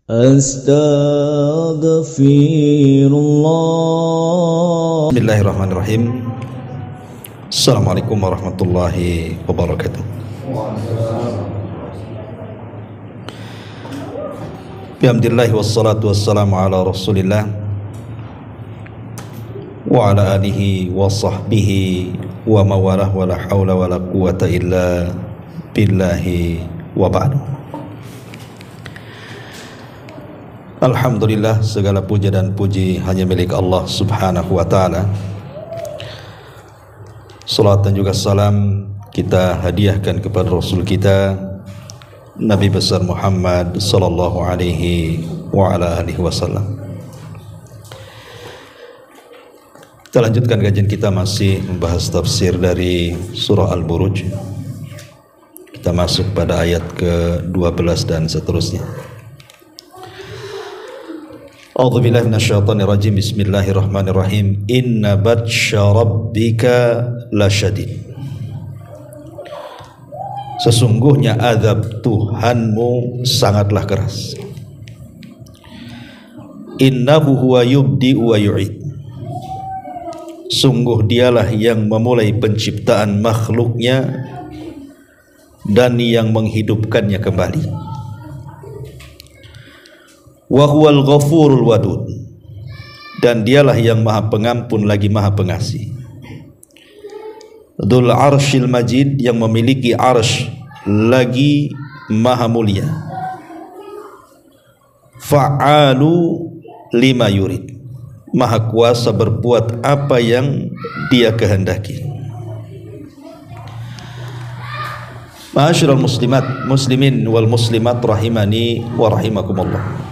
Astaghfirullah. Bismillahirrahmanirrahim. Assalamualaikum warahmatullahi wabarakatuh. Bihamdillah wassalatu wassalamu ala rasulillah wa ala alihi wa sahbihi wa mawalah wa la hawla wa la quwata illa billahi wa ba'du. Alhamdulillah, segala puja dan puji hanya milik Allah subhanahu wa ta'ala. Salat dan juga salam kita hadiahkan kepada Rasul kita Nabi besar Muhammad sallallahu alaihi wa ala alihi wasallam. Kita lanjutkan kajian kita, masih membahas tafsir dari surah Al-Buruj. Kita masuk pada ayat ke-12 dan seterusnya. A'udzubillahi minasyaitonirrajim. Bismillahirrahmanirrahim. Inna batsya rabbika lasyadid. Sesungguhnya azab Tuhanmu sangatlah keras. Innahu huwa yubdi'u wa yu'id. Sungguh dialah yang memulai penciptaan makhluknya dan yang menghidupkannya kembali. Wa huwal ghafurul wadud. Dan dialah yang maha pengampun lagi maha pengasih. Dzul arsyil majid, yang memiliki arsy lagi maha mulia. Fa'alu lima yurid, maha kuasa berbuat apa yang dia kehendaki. Ma'asyiral muslimin wal muslimat rahimani wa rahimakumullah.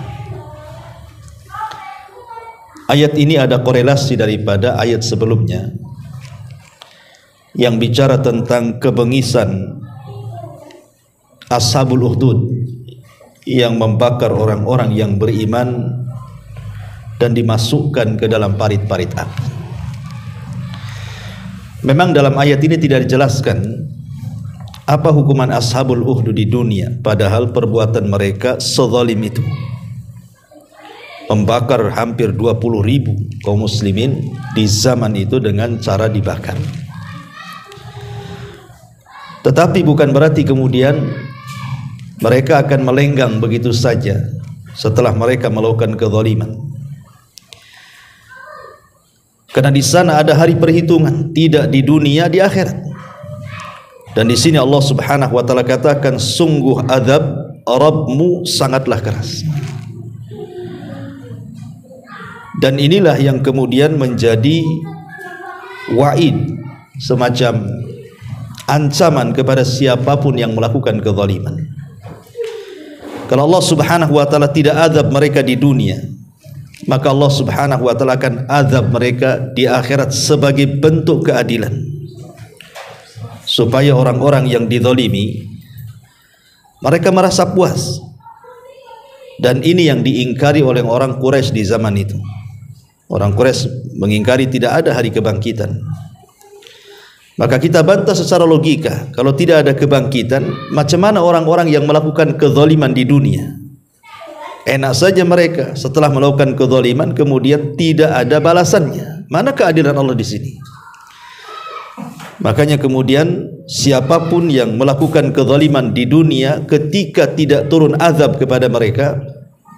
Ayat ini ada korelasi daripada ayat sebelumnya yang bicara tentang kebengisan Ashabul Ukhdud yang membakar orang-orang yang beriman dan dimasukkan ke dalam parit-parit api. Memang dalam ayat ini tidak dijelaskan apa hukuman Ashabul Ukhdud di dunia, padahal perbuatan mereka sezalim itu, membakar hampir 20.000 kaum muslimin di zaman itu dengan cara dibakar. Tetapi bukan berarti kemudian mereka akan melenggang begitu saja setelah mereka melakukan kezaliman. Karena di sana ada hari perhitungan, tidak di dunia, di akhirat. Dan di sini Allah Subhanahu wa taala katakan, sungguh azab Rabbmu sangatlah keras. Dan inilah yang kemudian menjadi wa'id, semacam ancaman kepada siapapun yang melakukan kezaliman. Kalau Allah Subhanahu wa taala tidak azab mereka di dunia, maka Allah Subhanahu wa taala akan azab mereka di akhirat sebagai bentuk keadilan, supaya orang-orang yang dizalimi mereka merasa puas. Dan ini yang diingkari oleh orang Quraisy di zaman itu. Orang Quraisy mengingkari tidak ada hari kebangkitan. Maka kita bantah secara logika, kalau tidak ada kebangkitan, macam mana orang-orang yang melakukan kezaliman di dunia? Enak saja mereka setelah melakukan kezaliman kemudian tidak ada balasannya. Mana keadilan Allah di sini? Makanya kemudian siapapun yang melakukan kezaliman di dunia, ketika tidak turun azab kepada mereka,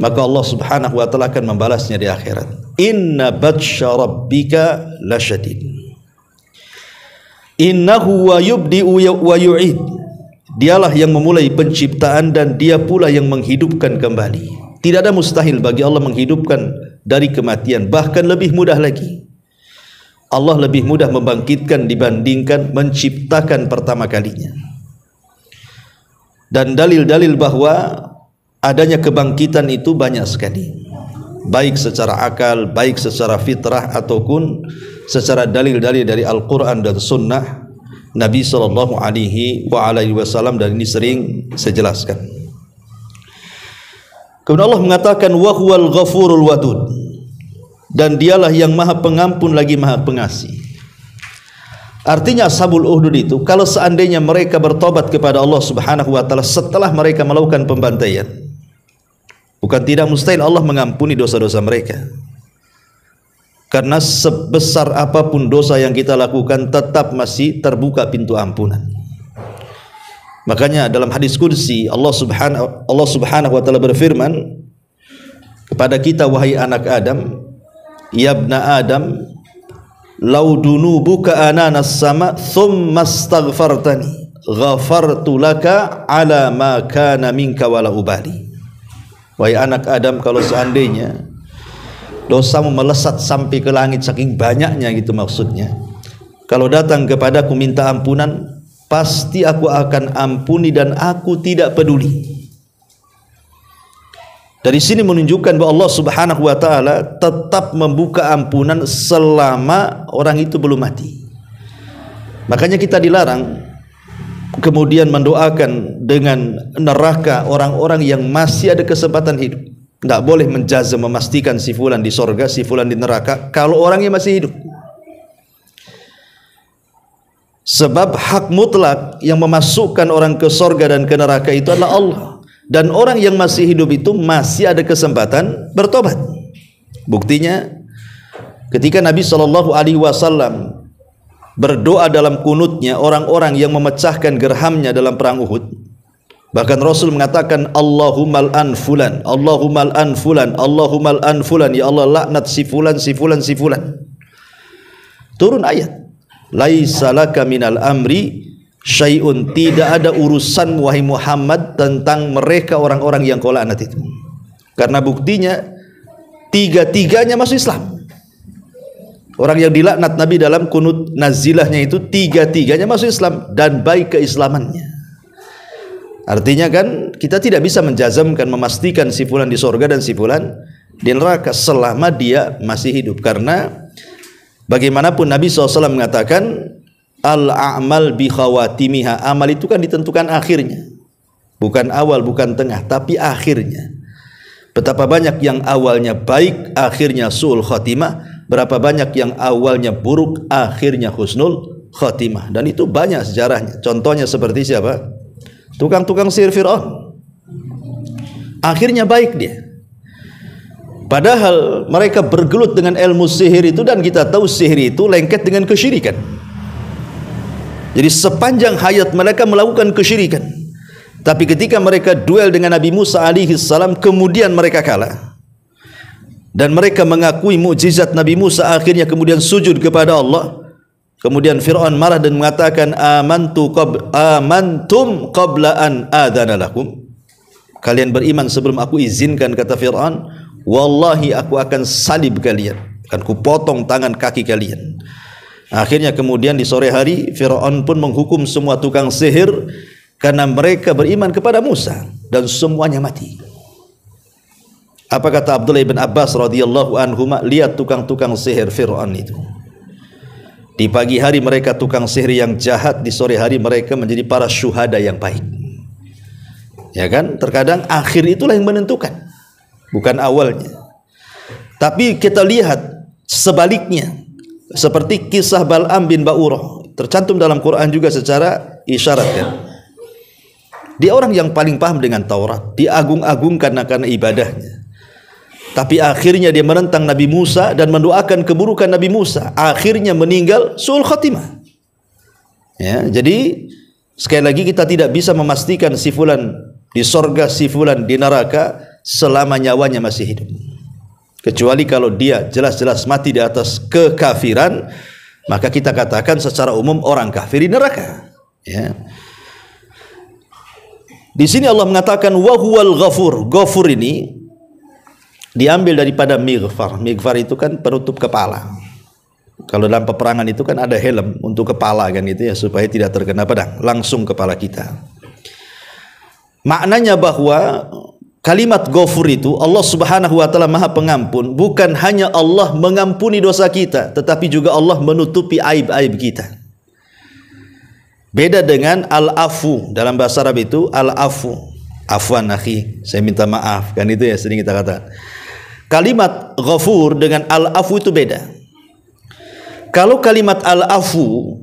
maka Allah Subhanahu wa taala akan membalasnya di akhirat. Inna batsya rabbika lasyadid. Innahu wa yubdi'u wa yu'id. Dialah yang memulai penciptaan dan dia pula yang menghidupkan kembali. Tidak ada mustahil bagi Allah menghidupkan dari kematian, bahkan lebih mudah lagi. Allah lebih mudah membangkitkan dibandingkan menciptakan pertama kalinya. Dan dalil-dalil bahwa adanya kebangkitan itu banyak sekali, baik secara akal, baik secara fitrah, ataupun secara dalil-dalil dari Al-Quran dan Sunnah Nabi sallallahu alaihi wasallam, dan ini sering saya jelaskan. Kemudian Allah mengatakan wa huwal ghafurul wadud, dan dialah yang maha pengampun lagi maha pengasih. Artinya Ashabul Ukhdud itu, kalau seandainya mereka bertobat kepada Allah Subhanahu wa taala setelah mereka melakukan pembantaian, Bukan tidak mustahil Allah mengampuni dosa-dosa mereka. Karena sebesar apapun dosa yang kita lakukan, tetap masih terbuka pintu ampunan. Makanya dalam hadis qudsi Allah Subhanahu wa taala berfirman kepada kita, wahai anak Adam, ya ibna Adam, lau dunubuka ananas sama thumma astaghfartani ghafartu laka ala ma kana minka wala ubali. Wahai anak Adam, kalau seandainya dosamu melesat sampai ke langit saking banyaknya, gitu maksudnya, kalau datang kepadaku minta ampunan, pasti aku akan ampuni dan aku tidak peduli. Dari sini menunjukkan bahwa Allah Subhanahu wa taala tetap membuka ampunan selama orang itu belum mati. Makanya kita dilarang kemudian mendoakan dengan neraka orang-orang yang masih ada kesempatan hidup. Tidak boleh menjazam, memastikan si fulan di sorga, si fulan di neraka kalau orangnya masih hidup. Sebab hak mutlak yang memasukkan orang ke sorga dan ke neraka itu adalah Allah. Dan orang yang masih hidup itu masih ada kesempatan bertobat. Buktinya ketika Nabi SAW berdoa dalam kunutnya orang-orang yang memecahkan gerhamnya dalam perang Uhud, bahkan Rasul mengatakan Allahummal an fulan, Allahummal an fulan, Allahummal an fulan, ya Allah laknat si fulan, si fulan, si fulan. Turun ayat, laisa laka minal amri syai'un, tidak ada urusan wahai Muhammad tentang mereka orang-orang yang kau laknat itu. Karena buktinya tiga-tiganya masuk Islam. Orang yang dilaknat Nabi dalam kunut nazilahnya itu tiga-tiganya masuk Islam dan baik keislamannya. Artinya kan kita tidak bisa menjazamkan, memastikan si fulan di surga dan si fulan di neraka selama dia masih hidup. Karena bagaimanapun Nabi SAW mengatakan al-a'mal bi khawatimiha, amal itu kan ditentukan akhirnya, bukan awal, bukan tengah, tapi akhirnya. Betapa banyak yang awalnya baik, akhirnya su'ul khatimah, berapa banyak yang awalnya buruk, akhirnya husnul khatimah. Dan itu banyak sejarahnya. Contohnya seperti siapa? Tukang-tukang sihir Fir'aun, akhirnya baik dia, padahal mereka bergelut dengan ilmu sihir itu, dan kita tahu sihir itu lengket dengan kesyirikan. Jadi sepanjang hayat mereka melakukan kesyirikan. Tapi ketika mereka duel dengan Nabi Musa alaihi salam, kemudian mereka kalah. Dan mereka mengakui mukjizat Nabi Musa, akhirnya kemudian sujud kepada Allah. Kemudian Fir'aun marah dan mengatakan amantum qabla an adzana lakum. Kalian beriman sebelum aku izinkan, kata Fir'aun. Wallahi aku akan salib kalian, akan kupotong tangan kaki kalian. Akhirnya kemudian di sore hari Fir'aun pun menghukum semua tukang sihir karena mereka beriman kepada Musa, dan semuanya mati. Apa kata Abdullah bin Abbas radhiyallahu anhuma, lihat tukang-tukang sihir Fir'aun itu. Di pagi hari mereka tukang sihir yang jahat, di sore hari mereka menjadi para syuhada yang baik. Ya kan? Terkadang akhir itulah yang menentukan, bukan awalnya. Tapi kita lihat sebaliknya, seperti kisah Bal'am bin Ba'urah, tercantum dalam Quran juga secara isyarat kan. Dia orang yang paling paham dengan Taurat, diagung-agungkan karena ibadahnya. Tapi akhirnya dia menentang Nabi Musa dan mendoakan keburukan Nabi Musa. Akhirnya meninggal su'ul khatimah. Ya, jadi sekali lagi kita tidak bisa memastikan si fulan di sorga, si fulan di neraka selama nyawanya masih hidup. Kecuali kalau dia jelas-jelas mati di atas kekafiran, maka kita katakan secara umum orang kafir di neraka. Ya. Di sini Allah mengatakan wa huwal ghafur. Ghafur ini diambil daripada mighfar. Mighfar itu kan penutup kepala. Kalau dalam peperangan itu kan ada helm untuk kepala kan itu ya, supaya tidak terkena pedang langsung kepala kita. Maknanya bahwa kalimat Ghafur itu Allah Subhanahu wa taala Maha Pengampun. Bukan hanya Allah mengampuni dosa kita, tetapi juga Allah menutupi aib-aib kita. Beda dengan al-afu. Dalam bahasa Arab itu al-afu, afwan akhi, saya minta maaf, kan itu ya sering kita katakan. Kalimat Ghafur dengan al-afu itu beda. Kalau kalimat al-afu,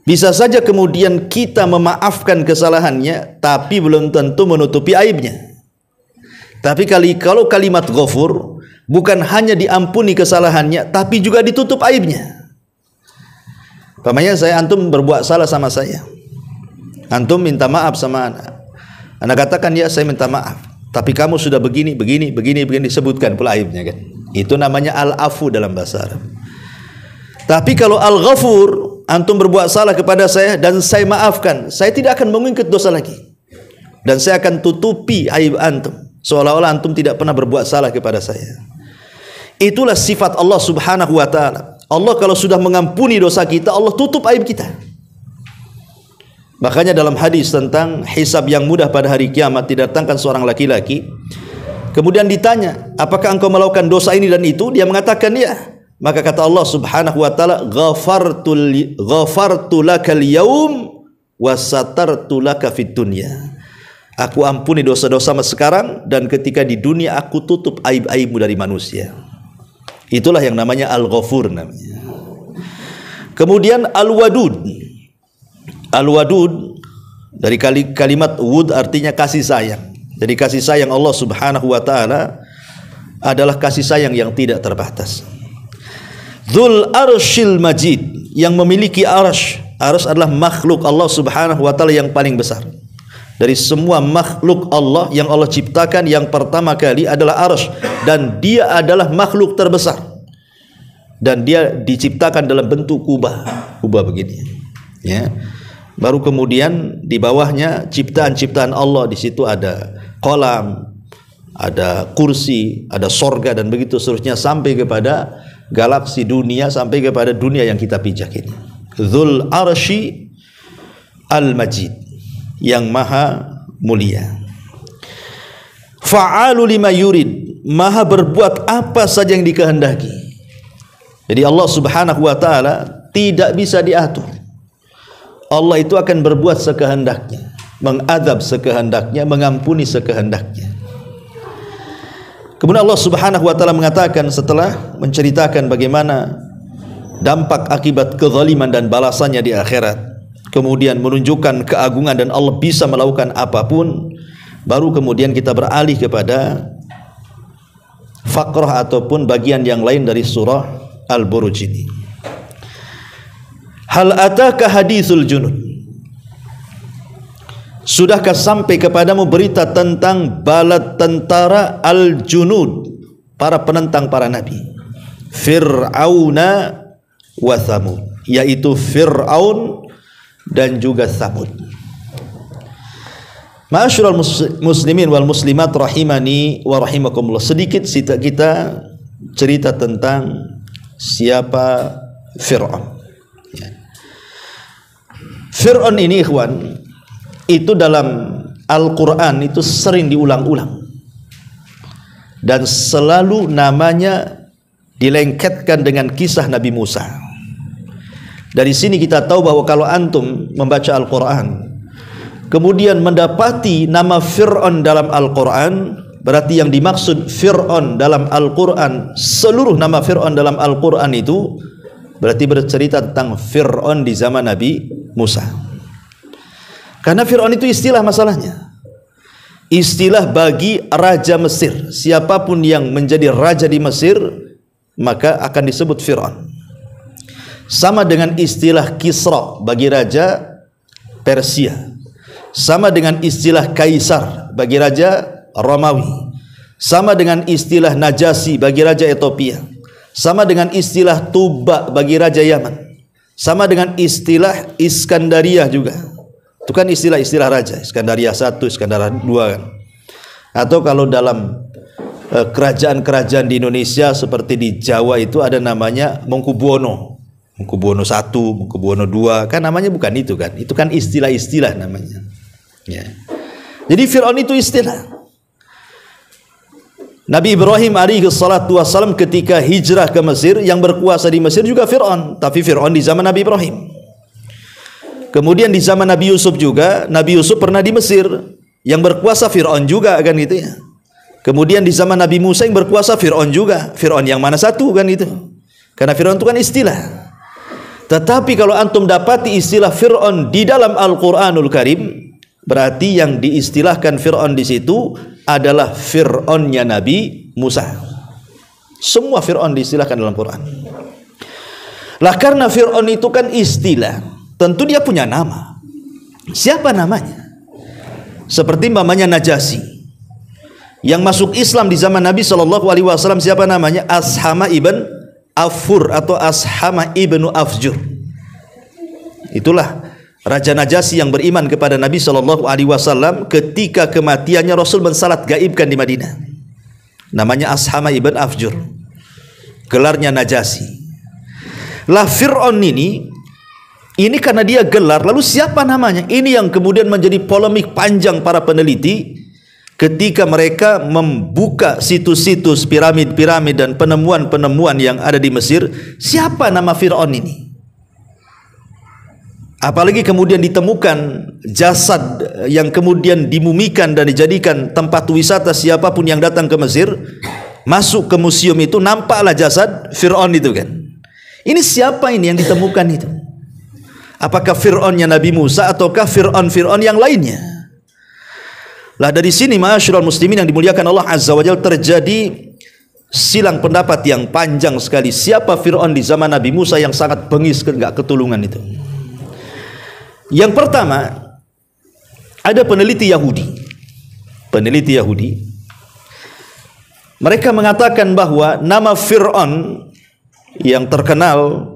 bisa saja kemudian kita memaafkan kesalahannya, tapi belum tentu menutupi aibnya. Tapi kalau kalimat ghafur bukan hanya diampuni kesalahannya, tapi juga ditutup aibnya. Pamannya antum berbuat salah sama saya. Antum minta maaf sama anak katakan ya saya minta maaf. Tapi kamu sudah begini, sebutkan pula aibnya kan. Itu namanya al-afu dalam bahasa Arab. Tapi kalau al-ghafur, antum berbuat salah kepada saya dan saya maafkan, saya tidak akan mengungkit dosa lagi. Dan saya akan tutupi aib antum. Seolah-olah antum tidak pernah berbuat salah kepada saya. Itulah sifat Allah Subhanahu wa ta'ala. Allah kalau sudah mengampuni dosa kita, Allah tutup aib kita. Makanya dalam hadis tentang hisab yang mudah pada hari kiamat, didatangkan seorang laki-laki, kemudian ditanya, apakah engkau melakukan dosa ini dan itu? Dia mengatakan ya. Maka kata Allah Subhanahu wa ta'ala, ghafartu lakal yaum wa satartu laka fid dunya. Aku ampuni dosa-dosamu sekarang, dan ketika di dunia aku tutup aib-aibmu dari manusia. Itulah yang namanya al-ghafur namanya. Kemudian al-wadud. Al-wadud dari kalimat wud artinya kasih sayang. Jadi kasih sayang Allah Subhanahu wa ta'ala adalah kasih sayang yang tidak terbatas. Dzul arsyil majid, yang memiliki arsy. Arsy adalah makhluk Allah Subhanahu wa ta'ala yang paling besar. Dari semua makhluk Allah yang Allah ciptakan, yang pertama kali adalah arsy, dan dia adalah makhluk terbesar. Dan dia diciptakan dalam bentuk kubah begini. Ya. Baru kemudian di bawahnya ciptaan-ciptaan Allah, di situ ada kolam, ada kursi, ada sorga dan begitu seterusnya sampai kepada galaksi dunia, sampai kepada dunia yang kita pijak ini. Dzul arsy al-majid, yang maha mulia. Fa'alu lima yurid, maha berbuat apa saja yang dikehendaki. Jadi Allah Subhanahu wa ta'ala tidak bisa diatur. Allah itu akan berbuat sekehendaknya, mengadab sekehendaknya, mengampuni sekehendaknya. Kemudian Allah Subhanahu wa ta'ala mengatakan setelah menceritakan bagaimana dampak akibat kezaliman dan balasannya di akhirat, kemudian menunjukkan keagungan dan Allah bisa melakukan apapun, baru kemudian kita beralih kepada fakrah ataupun bagian yang lain dari surah Al-Buruj ini. Hal ataka hadithul junud, sudahkah sampai kepadamu berita tentang bala tentara al-junud, para penentang para nabi, Fir'auna wa Thamud, yaitu Fir'aun dan juga Thamud. Ma'asyiral muslimin wal muslimat rahimani wa rahimakumullah. Sedikit kita cerita tentang siapa Fir'aun. Fir'aun ini ikhwan, itu dalam Al-Quran itu sering diulang-ulang, dan selalu namanya dilengketkan dengan kisah Nabi Musa. Dari sini kita tahu bahwa kalau antum membaca Al-Quran kemudian mendapati nama Fir'aun dalam Al-Quran, berarti yang dimaksud Fir'aun dalam Al-Quran, seluruh nama Fir'aun dalam Al-Quran itu berarti bercerita tentang Fir'aun di zaman Nabi Musa. Karena Fir'aun itu istilah masalahnya, istilah bagi raja Mesir. Siapapun yang menjadi raja di Mesir maka akan disebut Fir'aun. Sama dengan istilah Kisra bagi raja Persia, sama dengan istilah Kaisar bagi raja Romawi, sama dengan istilah Najasyi bagi raja Ethiopia, sama dengan istilah Tuba bagi raja Yaman, sama dengan istilah Iskandaria juga. Itu kan istilah-istilah raja, Iskandaria 1, Iskandaria 2 kan. Atau kalau dalam kerajaan-kerajaan di Indonesia seperti di Jawa itu ada namanya Mangkubuwono, Mangkubuwono 1, Mangkubuwono 2, kan namanya bukan itu kan. Itu kan istilah-istilah namanya. Ya. Jadi Fir'aun itu istilah. Nabi Ibrahim alaihi salatu wassalam ketika hijrah ke Mesir, yang berkuasa di Mesir juga Fir'aun, tapi Fir'aun di zaman Nabi Ibrahim. Kemudian di zaman Nabi Yusuf juga, Nabi Yusuf pernah di Mesir, yang berkuasa Fir'aun juga kan gitu ya. Kemudian di zaman Nabi Musa yang berkuasa Fir'aun juga. Fir'aun yang mana satu kan itu? Karena Fir'aun itu kan istilah. Tetapi kalau antum dapati istilah Fir'aun di dalam Al-Quranul Karim, Berarti yang diistilahkan Fir'aun di situ adalah Fir'aunnya Nabi Musa. Semua Fir'aun diistilahkan dalam Quran. Lah karena Fir'aun itu kan istilah, tentu dia punya nama. Siapa namanya? Seperti namanya Najasyi. Yang masuk Islam di zaman Nabi SAW siapa namanya? Ashama ibn Afur atau Ashama ibnu Afjur. Itulah Raja Najasyi yang beriman kepada Nabi SAW ketika kematiannya Rasul mensalat gaibkan di Madinah. Namanya Ashama ibn Afjur. Gelarnya Najasyi. Lah Fir'aun ini karena dia gelar, lalu siapa namanya? Ini yang kemudian menjadi polemik panjang para peneliti ketika mereka membuka situs-situs piramid-piramid dan penemuan-penemuan yang ada di Mesir. Siapa nama Fir'aun ini? Apalagi kemudian ditemukan jasad yang kemudian dimumikan dan dijadikan tempat wisata siapapun yang datang ke Mesir, masuk ke museum itu nampaklah jasad Fir'aun itu kan. Ini siapa ini yang ditemukan itu? Apakah Fir'aunnya Nabi Musa ataukah Fir'aun yang lainnya? Lah dari sini ma'asyiral muslimin yang dimuliakan Allah Azza wa Jalla, terjadi silang pendapat yang panjang sekali. Siapa Fir'aun di zaman Nabi Musa yang sangat bengis, enggak ketulungan itu? Yang pertama, ada peneliti Yahudi. Peneliti Yahudi, mereka mengatakan bahwa nama Fir'aun yang terkenal,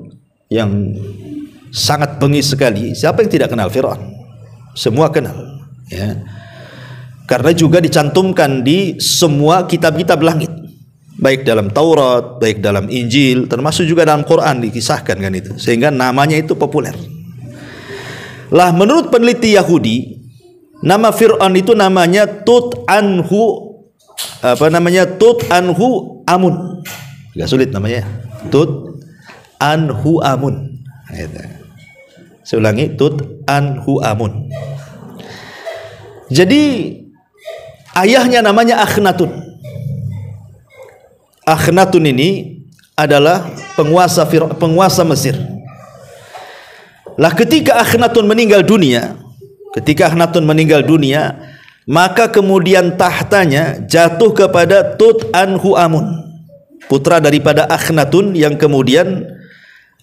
yang sangat bengis sekali. Siapa yang tidak kenal Fir'aun? Semua kenal, ya. Karena juga dicantumkan di semua kitab-kitab langit, baik dalam Taurat, baik dalam Injil, termasuk juga dalam Quran dikisahkan kan itu, sehingga namanya itu populer. Lah menurut peneliti Yahudi, nama Fir'aun itu namanya Tut Anhu Amun. Agak sulit namanya. Tut Anhu Amun. Saya ulangi, Tut Anhu Amun. Jadi ayahnya namanya Akhnatun. Akhnatun ini adalah penguasa Mesir. Lah ketika Akhnatun meninggal dunia, maka kemudian tahtanya jatuh kepada Tut Anhu Amun, putra daripada Akhnatun yang kemudian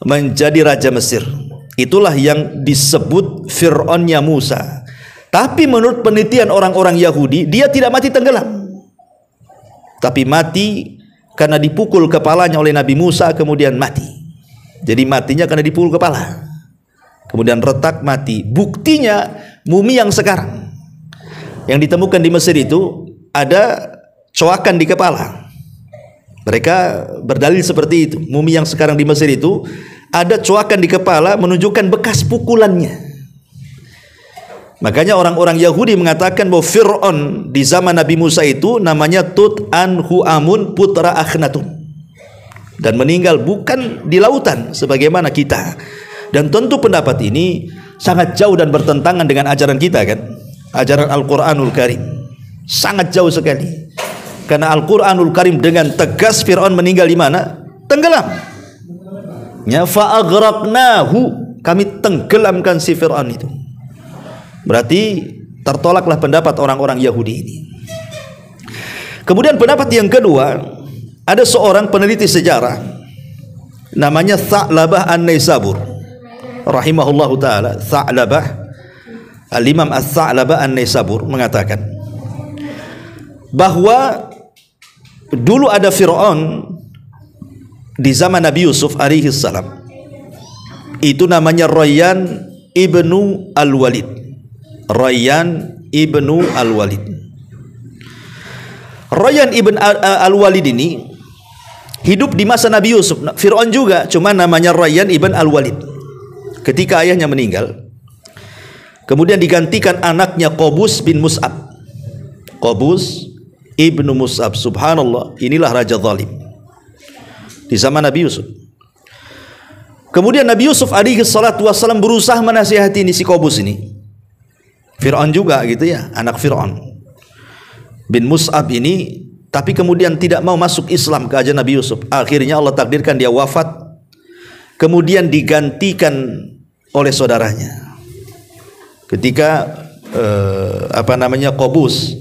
menjadi raja Mesir. Itulah yang disebut Fir'aunnya Musa. Tapi menurut penelitian orang-orang Yahudi, dia tidak mati tenggelam, tapi mati karena dipukul kepalanya oleh Nabi Musa, kemudian mati. Jadi matinya karena dipukul kepala, kemudian retak mati. Buktinya mumi yang sekarang yang ditemukan di Mesir itu ada coakan di kepala. Mereka berdalil seperti itu. Mumi yang sekarang di Mesir itu ada coakan di kepala menunjukkan bekas pukulannya. Makanya orang-orang Yahudi mengatakan bahwa Fir'aun di zaman Nabi Musa itu namanya Tut Anhu Amun, putra Akhnatun, dan meninggal bukan di lautan sebagaimana kita. Dan tentu pendapat ini sangat jauh dan bertentangan dengan ajaran kita kan, ajaran Al-Quranul Karim. Sangat jauh sekali. Karena Al-Quranul Karim dengan tegas Fir'aun meninggal di mana? Tenggelam. Ya, fa'aghraqnahu, kami tenggelamkan si Fir'aun itu. Berarti tertolaklah pendapat orang-orang Yahudi ini. Kemudian pendapat yang kedua, ada seorang peneliti sejarah namanya Tha'labah An-Naisabur rahimahullahu ta'ala. Tha'labah, Al-Imam Ats-Tha'labah An-Naisabur mengatakan bahwa dulu ada Fir'aun di zaman Nabi Yusuf alaihi salam. Itu namanya Rayyan ibnu Al-Walid. Rayyan ibnu Al-Walid. Rayyan ibn Al-Walid ini hidup di masa Nabi Yusuf. Fir'aun juga, cuma namanya Rayyan ibn Al-Walid. Ketika ayahnya meninggal, kemudian digantikan anaknya Qabus bin Mus'ab. Qabus ibnu Mus'ab, subhanallah, inilah raja zalim di zaman Nabi Yusuf. Kemudian Nabi Yusuf alaihi salatu wassalam berusaha menasihati si Qabus ini. Fir'aun juga gitu ya, anak Fir'aun bin Mus'ab ini, tapi kemudian tidak mau masuk Islam ke ajaran Nabi Yusuf. Akhirnya Allah takdirkan dia wafat, kemudian digantikan oleh saudaranya. Ketika Qobus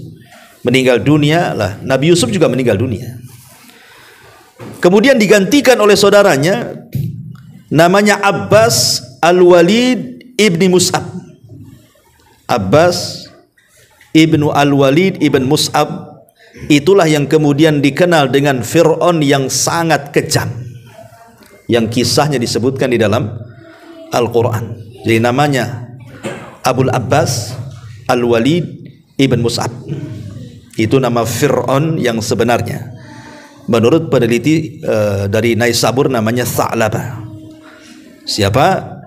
meninggal dunia, lah Nabi Yusuf juga meninggal dunia. Kemudian digantikan oleh saudaranya namanya Abbas Al-Walid ibni Mus'ab. Abbas ibnu Al-Walid ibn Mus'ab itulah yang kemudian dikenal dengan Fir'aun yang sangat kejam, yang kisahnya disebutkan di dalam Al-Quran. Jadi namanya Abul Abbas Al-Walid ibn Mus'ab. Itu nama Fir'aun yang sebenarnya. Menurut peneliti dari Naisabur namanya Tha'labah. Siapa?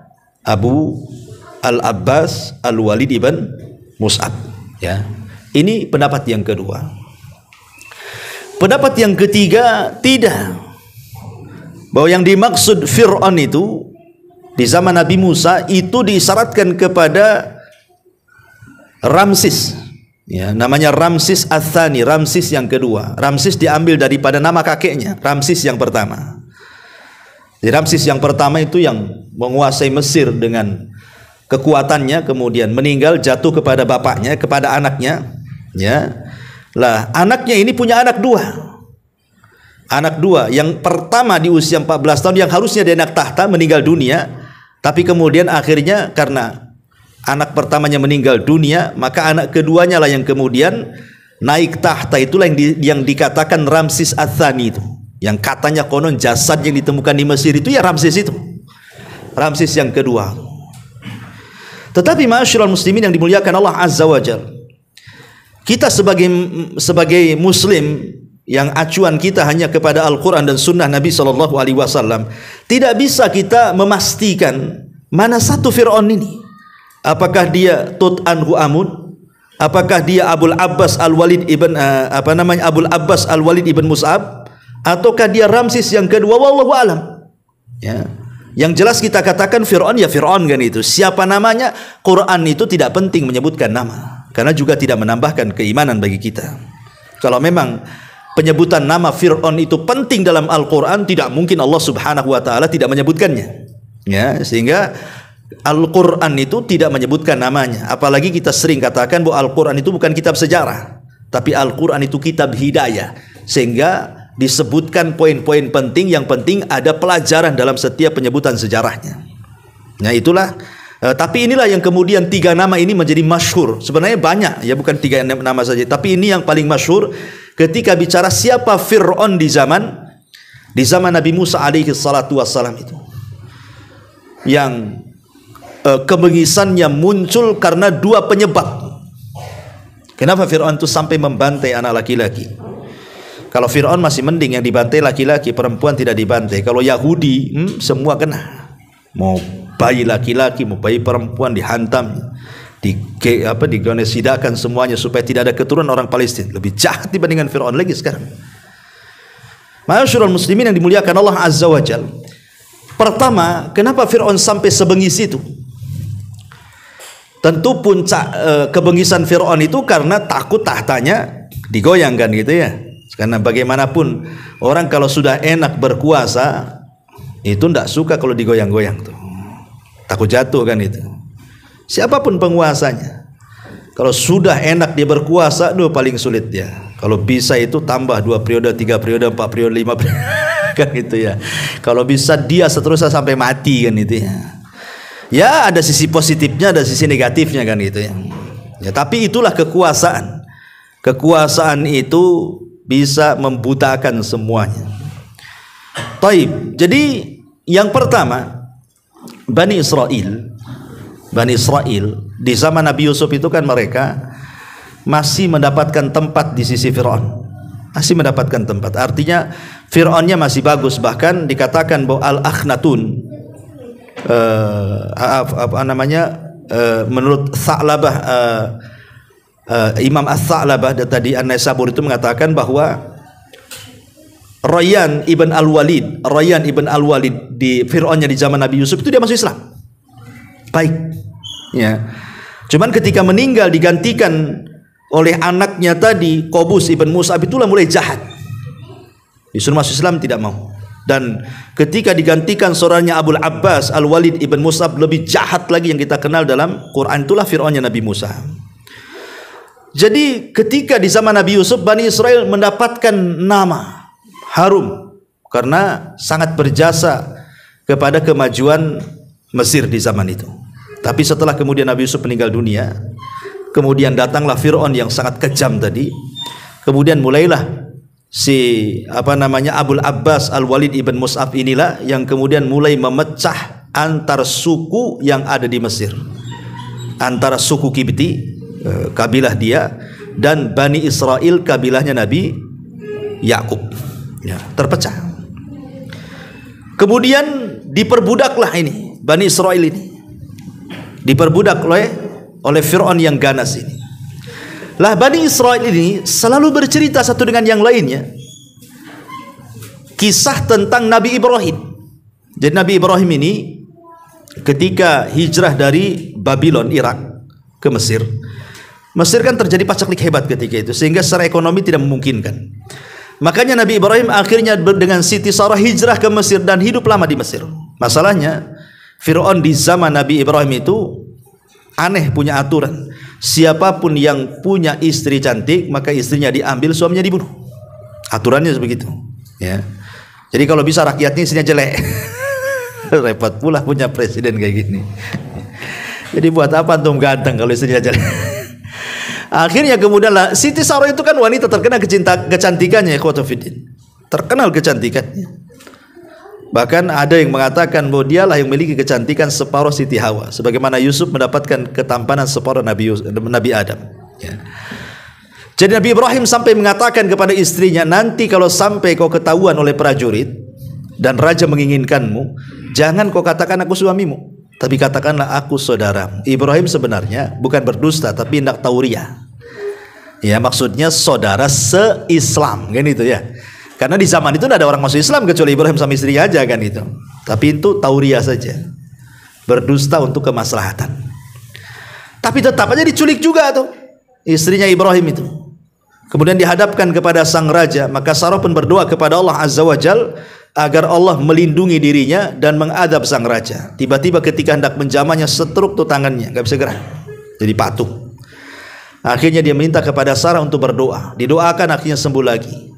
Abu Al-Abbas Al-Walid ibn Mus'ab. Ya. Ini pendapat yang kedua. Pendapat yang ketiga, tidak. Bahwa yang dimaksud Fir'aun itu di zaman Nabi Musa itu disyaratkan kepada Ramsis. Ya, namanya Ramsis Ats-Tsani, Ramsis yang kedua. Ramsis diambil daripada nama kakeknya, Ramsis yang pertama. Jadi Ramsis yang pertama itu yang menguasai Mesir dengan kekuatannya, kemudian meninggal, jatuh kepada bapaknya, kepada anaknya. Ya, lah anaknya ini punya anak dua. Anak dua, yang pertama di usia 14 tahun yang harusnya dia anak tahta meninggal dunia, tapi kemudian akhirnya karena anak pertamanya meninggal dunia, maka anak keduanya lah yang kemudian naik tahta. Itulah yang dikatakan Ramsis Ats-Tsani itu, yang katanya konon jasad yang ditemukan di Mesir itu ya Ramsis itu, Ramsis yang kedua. Tetapi ma'asyiral muslimin yang dimuliakan Allah Azza wa Jalla, kita sebagai muslim yang acuan kita hanya kepada Al-Quran dan Sunnah Nabi SAW, tidak bisa kita memastikan mana satu Fir'aun ini. Apakah dia Tut Anhu Amun? Apakah dia Abul Abbas Al-Walid ibn Abul Abbas Al-Walid ibn Mus'ab? Ataukah dia Ramsis yang kedua? Wallahu alam. Ya. Yang jelas kita katakan Fir'aun ya Fir'aun kan itu. Siapa namanya? Quran itu tidak penting menyebutkan nama, karena juga tidak menambahkan keimanan bagi kita. Kalau memang penyebutan nama Fir'aun itu penting dalam Al-Quran, tidak mungkin Allah Subhanahu wa Ta'ala tidak menyebutkannya. Ya, sehingga Al-Quran itu tidak menyebutkan namanya. Apalagi kita sering katakan bahwa Al-Quran itu bukan kitab sejarah, tapi Al-Quran itu kitab hidayah, sehingga disebutkan poin-poin penting. Yang penting ada pelajaran dalam setiap penyebutan sejarahnya. Nah itulah, tapi inilah yang kemudian tiga nama ini menjadi masyhur. Sebenarnya banyak ya, bukan tiga nama saja, tapi ini yang paling masyhur ketika bicara siapa Fir'aun di zaman Nabi Musa alaihi salatu wassalam itu, yang kebengisannya muncul karena dua penyebab. Kenapa Fir'aun itu sampai membantai anak laki-laki? Kalau Fir'aun masih mending, yang dibantai laki-laki, perempuan tidak dibantai. Kalau Yahudi semua kena. Mau bayi laki-laki, mau bayi perempuan dihantam, digenosidakan semuanya supaya tidak ada keturunan orang Palestina. Lebih jahat dibandingkan Fir'aun lagi sekarang. Ma'asyiral muslimin yang dimuliakan Allah Azza wa Jalla. Pertama, kenapa Fir'aun sampai sebengis itu? Tentu puncak kebengisan Fir'aun itu karena takut tahtanya digoyangkan gitu ya. Karena bagaimanapun orang kalau sudah enak berkuasa itu tidak suka kalau digoyang-goyang tuh. Takut jatuh kan itu. Siapapun penguasanya, kalau sudah enak dia berkuasa, paling sulit ya. Kalau bisa itu tambah 2 periode, 3 periode, 4 periode, 5 periode kan gitu ya. Kalau bisa dia seterusnya sampai mati kan itu ya. Ya ada sisi positifnya, ada sisi negatifnya kan gitu ya. Ya tapi itulah kekuasaan. Kekuasaan itu bisa membutakan semuanya. Taib. Jadi yang pertama, Bani Israel di zaman Nabi Yusuf itu kan mereka masih mendapatkan tempat di sisi Fir'aun. Masih mendapatkan tempat. Artinya Fir'aunnya masih bagus, bahkan dikatakan bahwa Al-Akhnatun menurut Tha'labah, Imam Ats-Tsa'labah tadi An-Naisabur itu mengatakan bahwa Rayyan ibn Al-Walid di Fir'aunnya di zaman Nabi Yusuf itu dia masuk Islam. Baik. Ya. Cuman ketika meninggal digantikan oleh anaknya tadi Qobus ibn Mus'ab, itulah mulai jahat. Disuruh masuk Islam tidak mau. Dan ketika digantikan saudaranya Abul Abbas Al-Walid ibn Mus'ab, lebih jahat lagi yang kita kenal dalam Quran, itulah Fir'aunnya Nabi Musa. Jadi ketika di zaman Nabi Yusuf, Bani Israel mendapatkan nama harum karena sangat berjasa kepada kemajuan Mesir di zaman itu. Tapi setelah kemudian Nabi Yusuf meninggal dunia, kemudian datanglah Fir'aun yang sangat kejam tadi. Kemudian mulailah Abul Abbas Al-Walid ibn Mus'ab inilah yang kemudian mulai memecah antar suku yang ada di Mesir, antara suku Kibti, kabilah dia, dan Bani Israel, kabilahnya Nabi Yakub, ya, terpecah. Kemudian diperbudaklah ini Bani Israel ini, diperbudak oleh Fir'aun yang ganas ini. Lah Bani Israel ini selalu bercerita satu dengan yang lainnya kisah tentang Nabi Ibrahim. Jadi Nabi Ibrahim ini ketika hijrah dari Babylon, Irak, ke Mesir, Mesir kan terjadi paceklik hebat ketika itu, sehingga secara ekonomi tidak memungkinkan. Makanya Nabi Ibrahim akhirnya dengan Siti Sarah hijrah ke Mesir dan hidup lama di Mesir. Masalahnya Fir'aun di zaman Nabi Ibrahim itu aneh, punya aturan. Siapapun yang punya istri cantik, maka istrinya diambil, suaminya dibunuh. Aturannya begitu, ya. Jadi kalau bisa rakyatnya istrinya jelek. Repot pula punya presiden kayak gini. Jadi buat apa antum ganteng kalau istrinya jelek? Akhirnya kemudian lah, Siti Sarah itu kan wanita terkenal kecantikannya, ikhwatufiddin. Terkenal kecantikannya. Bahkan ada yang mengatakan bahwa dialah yang memiliki kecantikan separuh Siti Hawa, sebagaimana Yusuf mendapatkan ketampanan separuh Nabi Adam, ya. Jadi Nabi Ibrahim sampai mengatakan kepada istrinya, nanti kalau sampai kau ketahuan oleh prajurit dan raja menginginkanmu, jangan kau katakan aku suamimu, tapi katakanlah aku saudaramu. Ibrahim sebenarnya bukan berdusta, tapi hendak tauriah, ya, maksudnya saudara se-Islam, kan itu ya. Karena di zaman itu tidak ada orang masuk Islam kecuali Ibrahim sama istrinya aja, kan itu. Tapi itu tauriah saja, berdusta untuk kemaslahatan. Tapi tetap aja diculik juga tuh istrinya Ibrahim itu. Kemudian dihadapkan kepada sang raja, maka Sarah pun berdoa kepada Allah Azza wa Jal agar Allah melindungi dirinya dan mengadab sang raja. Tiba-tiba ketika hendak menjamahnya, setruk tuh tangannya, nggak bisa gerak, jadi patung. Akhirnya dia minta kepada Sarah untuk berdoa, didoakan, akhirnya sembuh lagi.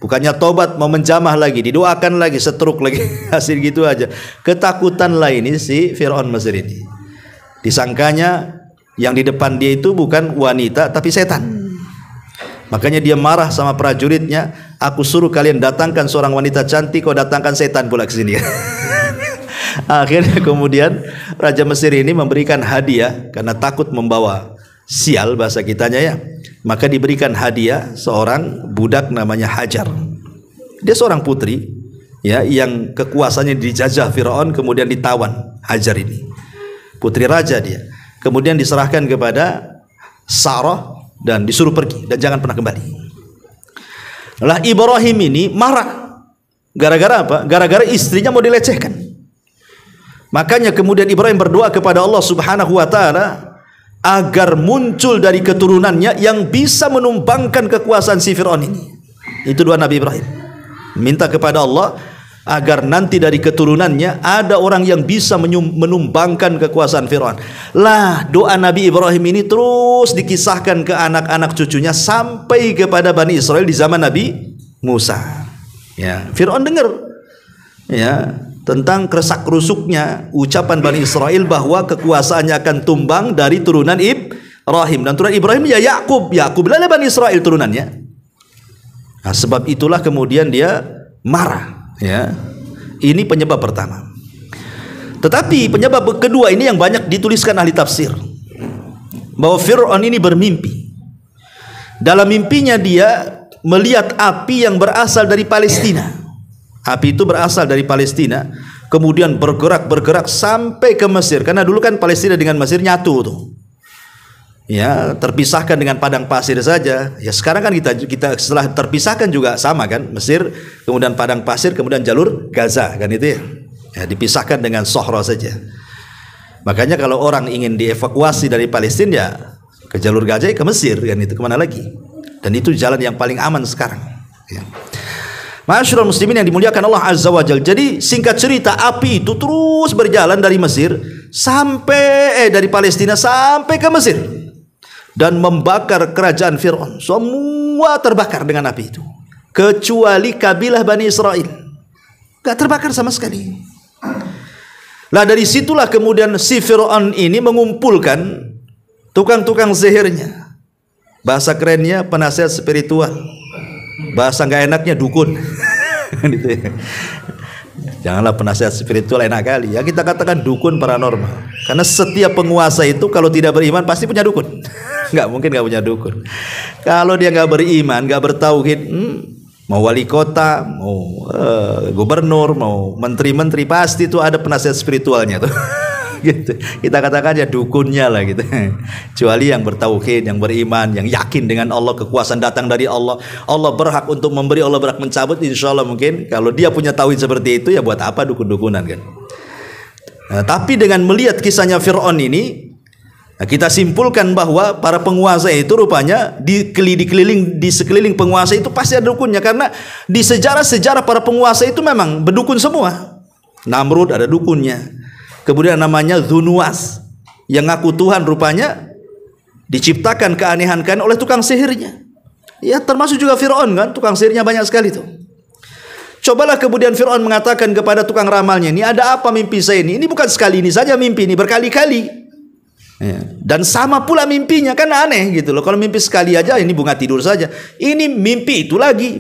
Bukannya tobat mau menjamah lagi, didoakan lagi, setruk lagi. Hasil gitu aja. Ketakutanlah ini si Fir'aun Mesir ini. Disangkanya yang di depan dia itu bukan wanita tapi setan. Makanya dia marah sama prajuritnya, aku suruh kalian datangkan seorang wanita cantik, kau datangkan setan pula ke sini. Akhirnya kemudian Raja Mesir ini memberikan hadiah karena takut membawa sial bahasa kitanya, ya. Maka diberikan hadiah seorang budak namanya Hajar. Dia seorang putri, ya, yang kekuasaannya dijajah Firaun, kemudian ditawan. Hajar ini putri raja dia. Kemudian diserahkan kepada Sarah dan disuruh pergi dan jangan pernah kembali. Lah Ibrahim ini marah. Gara-gara apa? Gara-gara istrinya mau dilecehkan. Makanya kemudian Ibrahim berdoa kepada Allah Subhanahu wa taala agar muncul dari keturunannya yang bisa menumbangkan kekuasaan si Fir'aun ini. Itu doa Nabi Ibrahim. Minta kepada Allah agar nanti dari keturunannya ada orang yang bisa menumbangkan kekuasaan Fir'aun. Lah doa Nabi Ibrahim ini terus dikisahkan ke anak-anak cucunya sampai kepada Bani Israel di zaman Nabi Musa. Ya, Fir'aun dengar, ya, tentang keresak-kerusuknya ucapan Bani Israel bahwa kekuasaannya akan tumbang dari turunan Ibrahim, dan turunan Ibrahim ya Yakub. Yakub adalah Bani Israel turunannya. Nah, sebab itulah kemudian dia marah, ya. Ini penyebab pertama. Tetapi penyebab kedua ini yang banyak dituliskan ahli tafsir, bahwa Fir'aun ini bermimpi. Dalam mimpinya dia melihat api yang berasal dari Palestina. Api itu berasal dari Palestina, kemudian bergerak sampai ke Mesir. Karena dulu kan Palestina dengan Mesir nyatu tuh, ya, terpisahkan dengan padang pasir saja. Ya sekarang kan kita setelah terpisahkan juga sama kan, Mesir, kemudian padang pasir, kemudian jalur Gaza, kan itu ya. Ya dipisahkan dengan Sohra saja. Makanya kalau orang ingin dievakuasi dari Palestina, ya ke jalur Gaza, ke Mesir, kan itu, kemana lagi? Dan itu jalan yang paling aman sekarang, ya. Ma'asyiral muslimin yang dimuliakan Allah Azza wa Jalla. Jadi singkat cerita, api itu terus berjalan dari Mesir sampai dari Palestina sampai ke Mesir. dan membakar kerajaan Fir'aun. Semua terbakar dengan api itu, kecuali kabilah Bani Israel, gak terbakar sama sekali. Lah dari situlah kemudian si Fir'aun ini mengumpulkan tukang-tukang sihirnya. Bahasa kerennya penasihat spiritual, bahasa gak enaknya dukun. Gitu ya. Janganlah penasihat spiritual enak kali, ya kita katakan dukun paranormal. Karena setiap penguasa itu kalau tidak beriman pasti punya dukun. Nggak mungkin nggak punya dukun. Kalau dia nggak beriman, nggak bertauhid, mau wali kota, mau gubernur, mau menteri-menteri, pasti itu ada penasihat spiritualnya tuh. Gitu. Kita katakan ya dukunnya lah gitu. Kecuali yang bertauhid, yang beriman, yang yakin dengan Allah, kekuasaan datang dari Allah. Allah berhak untuk memberi, Allah berhak mencabut. Insya Allah mungkin kalau dia punya tauhid seperti itu, ya buat apa dukun-dukunan kan? Nah, tapi dengan melihat kisahnya Fir'aun ini, nah, kita simpulkan bahwa para penguasa itu rupanya di sekeliling penguasa itu pasti ada dukunnya, karena di sejarah-sejarah para penguasa itu memang berdukun semua. Namrud ada dukunnya. Kemudian namanya Zunuwas, yang ngaku Tuhan, rupanya diciptakan keanehan-keanehan oleh tukang sihirnya. Ya termasuk juga Fir'aun kan, tukang sihirnya banyak sekali tuh. Cobalah kemudian Fir'aun mengatakan kepada tukang ramalnya, ini ada apa mimpi saya ini? Ini bukan sekali ini saja mimpi, ini berkali-kali. Ya. Dan sama pula mimpinya, kan aneh gitu loh. Kalau mimpi sekali aja ini bunga tidur saja, ini mimpi itu lagi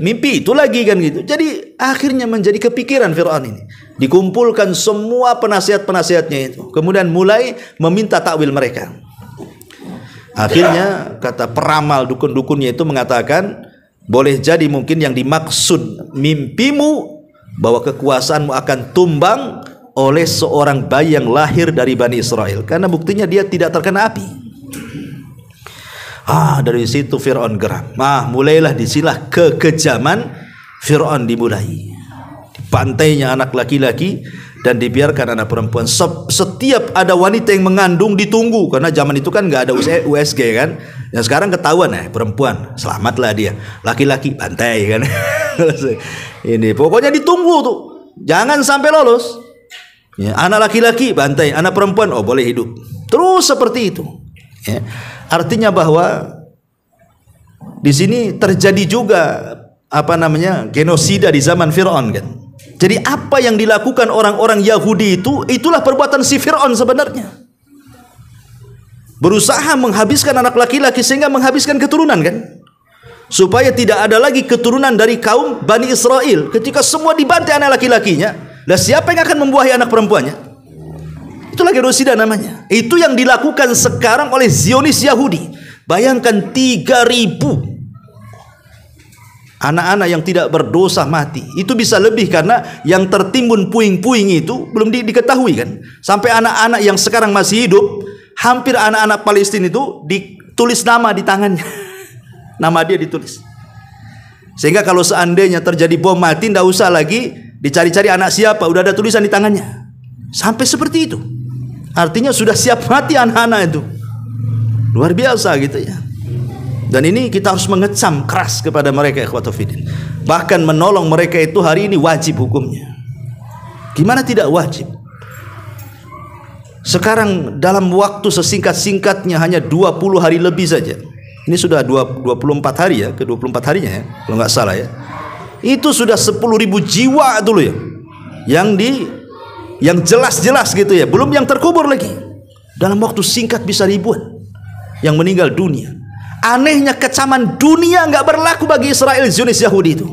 kan gitu. Jadi akhirnya menjadi kepikiran Fir'aun ini. Dikumpulkan semua penasihat-penasihatnya itu, kemudian mulai meminta takwil mereka. Akhirnya kata peramal dukun-dukunnya itu mengatakan, boleh jadi mungkin yang dimaksud mimpimu bahwa kekuasaanmu akan tumbang oleh seorang bayi yang lahir dari Bani Israel, karena buktinya dia tidak terkena api. Dari situ Fir'aun geram. Mulailah disilah kekejaman Fir'aun dimulai. Dipantainya anak laki-laki dan dibiarkan anak perempuan. Setiap ada wanita yang mengandung ditunggu, karena zaman itu kan nggak ada USG kan. Yang sekarang ketahuan perempuan selamatlah dia, laki-laki bantai kan. Ini pokoknya ditunggu tuh, jangan sampai lolos. Ya, anak laki-laki bantai, anak perempuan boleh hidup. Terus seperti itu. Ya. Artinya bahwa di sini terjadi juga genosida di zaman Fir'aun kan. Jadi apa yang dilakukan orang-orang Yahudi itu, itulah perbuatan si Fir'aun sebenarnya. Berusaha menghabiskan anak laki-laki sehingga menghabiskan keturunan kan. Supaya tidak ada lagi keturunan dari kaum Bani Israel. Ketika semua dibantai anak laki-lakinya, lah siapa yang akan membuahi anak perempuannya? Itulah genosida namanya. Itu yang dilakukan sekarang oleh Zionis Yahudi. Bayangkan 3.000 anak-anak yang tidak berdosa mati. Itu bisa lebih karena yang tertimbun puing-puing itu belum diketahui kan. Sampai anak-anak yang sekarang masih hidup, hampir anak-anak Palestina itu ditulis nama di tangannya. Nama dia ditulis. Sehingga kalau seandainya terjadi bom mati, tidak usah lagi dicari-cari anak siapa, udah ada tulisan di tangannya. Sampai seperti itu. Artinya sudah siap mati anak-anak itu. Luar biasa gitu ya. Dan ini kita harus mengecam keras kepada mereka, ikhwatu fiddin. Bahkan menolong mereka itu hari ini wajib hukumnya. Gimana tidak wajib? Sekarang dalam waktu sesingkat-singkatnya hanya 20 hari lebih saja. Ini sudah 24 hari ya, ke 24 harinya ya, kalau nggak salah ya. Itu sudah 10.000 jiwa dulu ya, yang jelas-jelas gitu ya, belum yang terkubur lagi. Dalam waktu singkat bisa ribuan yang meninggal dunia. Anehnya kecaman dunia nggak berlaku bagi Israel Zionis Yahudi itu.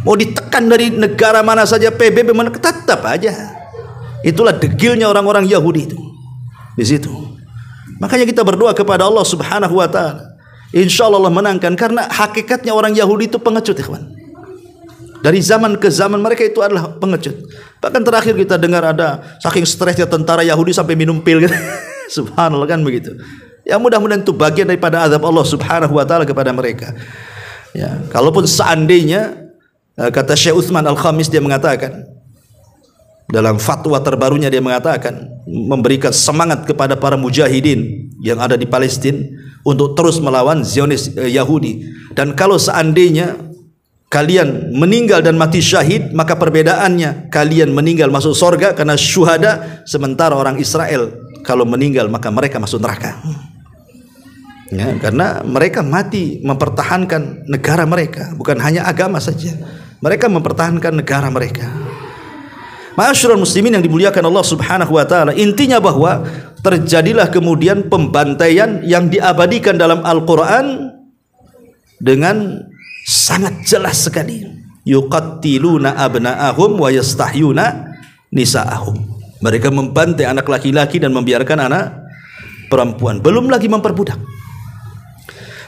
Mau ditekan dari negara mana saja, PBB mana, tetap aja. Itulah degilnya orang-orang Yahudi itu di situ. Makanya kita berdoa kepada Allah Subhanahu Wa Taala. Insya Allah menangkan, karena hakikatnya orang Yahudi itu pengecut, ikhwan. Dari zaman ke zaman mereka itu adalah pengecut. Bahkan terakhir kita dengar ada saking stresnya tentara Yahudi sampai minum pil gitu. Subhanallah kan begitu. Ya mudah-mudahan itu bagian daripada azab Allah Subhanahu Wa Taala kepada mereka. Ya, kalaupun seandainya kata Syekh Utsman Al-Khamis, dia mengatakan dalam fatwa terbarunya, dia mengatakan memberikan semangat kepada para mujahidin yang ada di Palestina untuk terus melawan Zionis Yahudi. Dan kalau seandainya kalian meninggal dan mati syahid, maka perbedaannya kalian meninggal masuk sorga karena syuhada, sementara orang Israel kalau meninggal maka mereka masuk neraka. Ya, karena mereka mati mempertahankan negara mereka, bukan hanya agama saja. Mereka mempertahankan negara mereka. Ma'asyiral muslimin yang dimuliakan Allah Subhanahu wa taala, intinya bahwa terjadilah kemudian pembantaian yang diabadikan dalam Al-Qur'an dengan sangat jelas sekali. Yuqattiluna abna'ahum wa yastahyuna nisa'ahum. Mereka membantai anak laki-laki dan membiarkan anak perempuan, belum lagi memperbudak.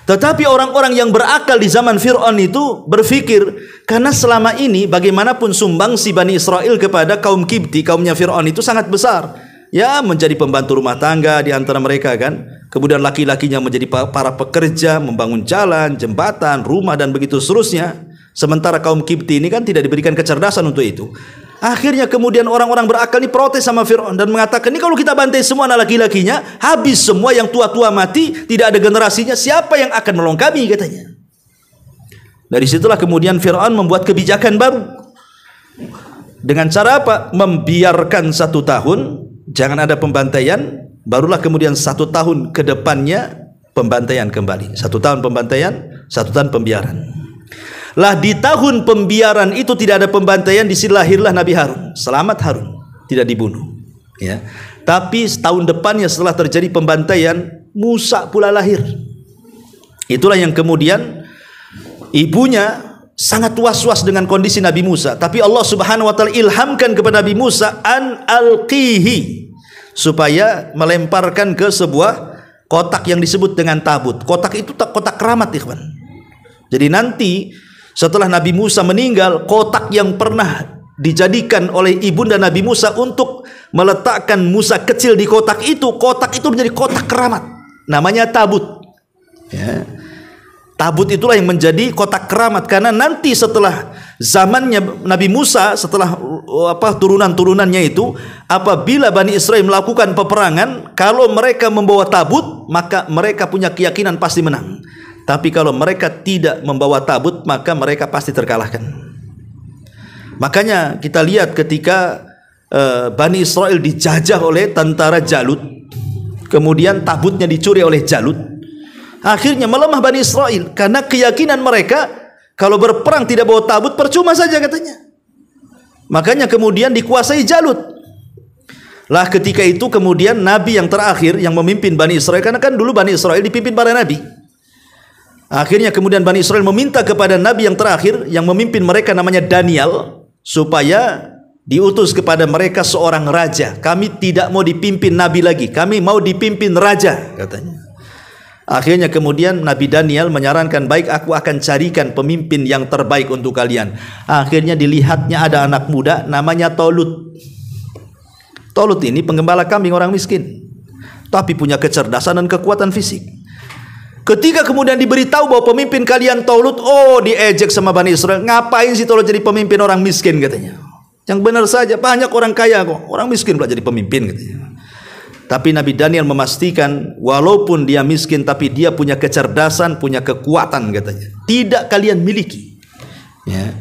Tetapi orang-orang yang berakal di zaman Fir'aun itu berpikir, karena selama ini bagaimanapun sumbangsi Bani Israel kepada kaum Kipti, kaumnya Fir'aun itu sangat besar. Ya, menjadi pembantu rumah tangga di antara mereka kan. Kemudian laki-lakinya menjadi para pekerja, membangun jalan, jembatan, rumah dan begitu seterusnya. Sementara kaum Kipti ini kan tidak diberikan kecerdasan untuk itu. Akhirnya kemudian orang-orang berakal ini protes sama Fir'aun dan mengatakan, ini kalau kita bantai semua anak laki-lakinya, habis semua, yang tua-tua mati, tidak ada generasinya, siapa yang akan menolong kami, katanya. Dari situlah kemudian Fir'aun membuat kebijakan baru. Dengan cara apa? Membiarkan 1 tahun, jangan ada pembantaian, barulah kemudian 1 tahun ke depannya pembantaian kembali. 1 tahun pembantaian, 1 tahun pembiaran. Lah di tahun pembiaran itu tidak ada pembantaian, di sini lahirlah Nabi Harun. Selamat Harun, tidak dibunuh. Ya. Tapi setahun depannya setelah terjadi pembantaian, Musa pula lahir. Itulah yang kemudian ibunya sangat was-was dengan kondisi Nabi Musa. Tapi Allah Subhanahu wa taala ilhamkan kepada Nabi Musa an alqihi, supaya melemparkan ke sebuah kotak yang disebut dengan tabut. Kotak itu kotak keramat, ikhwan. Jadi nanti setelah Nabi Musa meninggal, kotak yang pernah dijadikan oleh ibunda Nabi Musa untuk meletakkan Musa kecil di kotak itu menjadi kotak keramat, namanya tabut. Ya. Tabut itulah yang menjadi kotak keramat, karena nanti setelah zamannya Nabi Musa, setelah turunan-turunannya itu, apabila Bani Israel melakukan peperangan, kalau mereka membawa tabut, maka mereka punya keyakinan pasti menang. Tapi kalau mereka tidak membawa tabut, maka mereka pasti terkalahkan. Makanya kita lihat ketika Bani Israel dijajah oleh tentara Jalut, kemudian tabutnya dicuri oleh Jalut, akhirnya melemah Bani Israel karena keyakinan mereka kalau berperang tidak bawa tabut percuma saja, katanya. Makanya kemudian dikuasai Jalut. Lah ketika itu kemudian Nabi yang terakhir yang memimpin Bani Israel, karena kan dulu Bani Israel dipimpin para Nabi. Akhirnya kemudian Bani Israel meminta kepada Nabi yang terakhir yang memimpin mereka, namanya Daniel, supaya diutus kepada mereka seorang raja. Kami tidak mau dipimpin Nabi lagi, kami mau dipimpin raja, katanya. Akhirnya kemudian Nabi Daniel menyarankan, baik, aku akan carikan pemimpin yang terbaik untuk kalian. Akhirnya dilihatnya ada anak muda namanya Tolut. Tolut ini penggembala kambing orang miskin, tapi punya kecerdasan dan kekuatan fisik. Ketika kemudian diberitahu bahwa pemimpin kalian Tolut, diejek sama Bani Israel. Ngapain sih Tolut jadi pemimpin orang miskin, katanya. Yang benar saja, banyak orang kaya kok, orang miskin pula jadi pemimpin, katanya. Tapi Nabi Daniel memastikan, walaupun dia miskin, tapi dia punya kecerdasan, punya kekuatan, katanya. Tidak kalian miliki. Ya.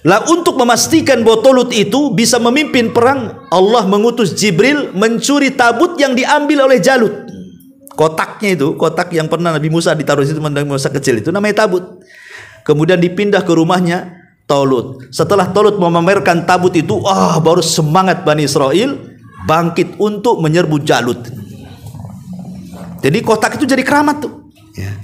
Lah untuk memastikan bahwa Tolut itu bisa memimpin perang, Allah mengutus Jibril mencuri tabut yang diambil oleh Jalut. Kotaknya itu, kotak yang pernah Nabi Musa ditaruh di situ, Nabi Musa kecil itu, namanya tabut. Kemudian dipindah ke rumahnya Tolut. Setelah Tolut memamerkan tabut itu, baru semangat Bani Israel bangkit untuk menyerbu Jalut. Jadi kotak itu jadi keramat tuh. Ya.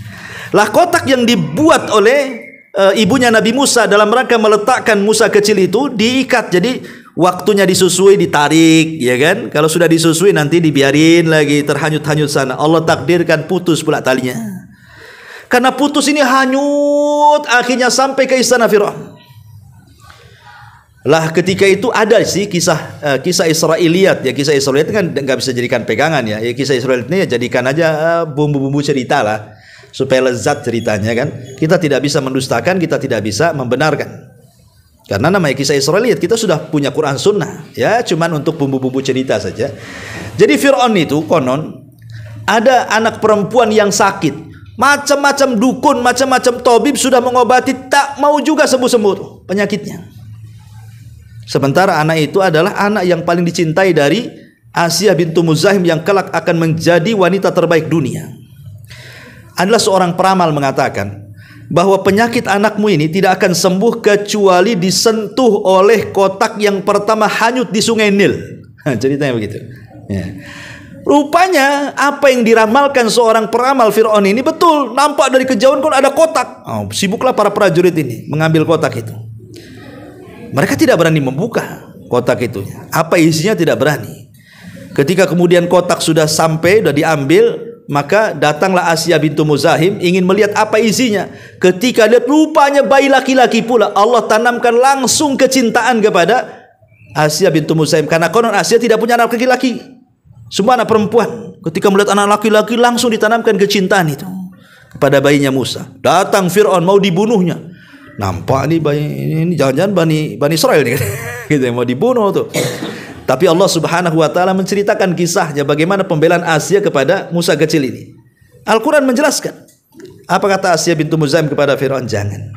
Lah kotak yang dibuat oleh ibunya Nabi Musa dalam rangka meletakkan Musa kecil itu diikat. Jadi waktunya disusui, ditarik, ya kan? Kalau sudah disusui nanti dibiarin lagi terhanyut-hanyut sana. Allah takdirkan putus pula talinya. Karena putus ini hanyut, akhirnya sampai ke istana Fir'aun. Lah ketika itu ada sih kisah Israiliyat, ya. Kisah Israiliyat kan nggak bisa jadikan pegangan, ya. Kisah Israiliyat ini ya jadikan aja bumbu-bumbu cerita lah, supaya lezat ceritanya kan. Kita tidak bisa mendustakan, kita tidak bisa membenarkan. Karena namanya kisah Israiliyat, kita sudah punya Quran Sunnah, ya, cuman untuk bumbu-bumbu cerita saja. Jadi Fir'aun itu konon ada anak perempuan yang sakit, macam-macam dukun, macam-macam tabib sudah mengobati, tak mau juga sembuh-sembuh penyakitnya. Sementara anak itu adalah anak yang paling dicintai dari Asia bintu Muzahim yang kelak akan menjadi wanita terbaik dunia. adalah seorang peramal mengatakan bahwa penyakit anakmu ini tidak akan sembuh kecuali disentuh oleh kotak yang pertama hanyut di sungai Nil. Ceritanya begitu. Ya. Rupanya apa yang diramalkan seorang peramal Fir'aun ini betul. Nampak dari kejauhan kok ada kotak. Sibuklah para prajurit ini mengambil kotak itu. Mereka tidak berani membuka kotak itu. Apa isinya tidak berani. Ketika kemudian kotak sudah sampai, sudah diambil, maka datanglah Asiyah bintu Muzahim ingin melihat apa isinya. Ketika lihat rupanya bayi laki-laki pula, Allah tanamkan langsung kecintaan kepada Asiyah bintu Muzahim. Karena konon Asiyah tidak punya anak laki-laki, semua anak perempuan. Ketika melihat anak laki-laki langsung ditanamkan kecintaan itu kepada bayinya Musa. Datang Fir'aun mau dibunuhnya. Nampak nih bayi ini jangan-jangan Bani Israel nih, gitu yang mau dibunuh tuh. Tapi Allah Subhanahu wa taala menceritakan kisahnya bagaimana pembelaan Asiyah kepada Musa kecil ini. Al-Qur'an menjelaskan. Apa kata Asiyah bintu Muzahim kepada Firaun? Jangan.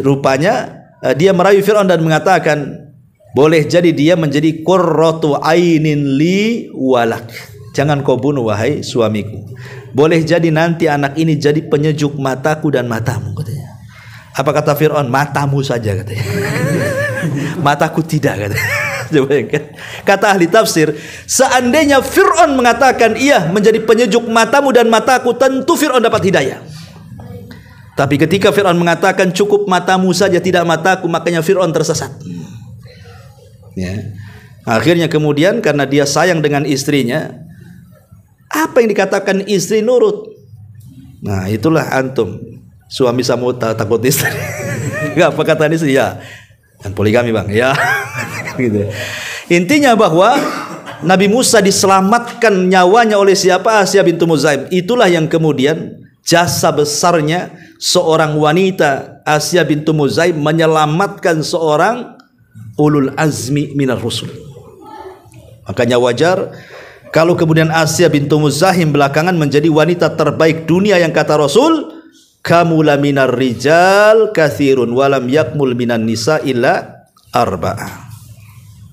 Rupanya dia merayu Firaun dan mengatakan, boleh jadi dia menjadi qurratu ainin li walak. Jangan kau bunuh wahai suamiku. Boleh jadi nanti anak ini jadi penyejuk mataku dan matamu, katanya. Apa kata Firaun? Matamu saja, katanya. Mataku tidak, katanya. Kata ahli tafsir, seandainya Fir'aun mengatakan iya menjadi penyejuk matamu dan mataku, tentu Fir'aun dapat hidayah. Tapi ketika Fir'aun mengatakan cukup matamu saja tidak mataku, makanya Fir'aun tersesat. Ya. Akhirnya kemudian karena dia sayang dengan istrinya, apa yang dikatakan istri nurut. Nah itulah antum, suami sama takut istri. Apa kata istri? Ya, dan poligami bang, ya. Gitu. Intinya bahwa Nabi Musa diselamatkan nyawanya oleh siapa? Asiyah bintu Muzahim. Itulah yang kemudian jasa besarnya seorang wanita, Asiyah bintu Muzahim, menyelamatkan seorang ulul azmi minar rusul. Makanya wajar kalau kemudian Asiyah bintu Muzahim belakangan menjadi wanita terbaik dunia yang kata Rasul, kamula minar rijal kathirun walam yakmul minan nisa illa arba'ah.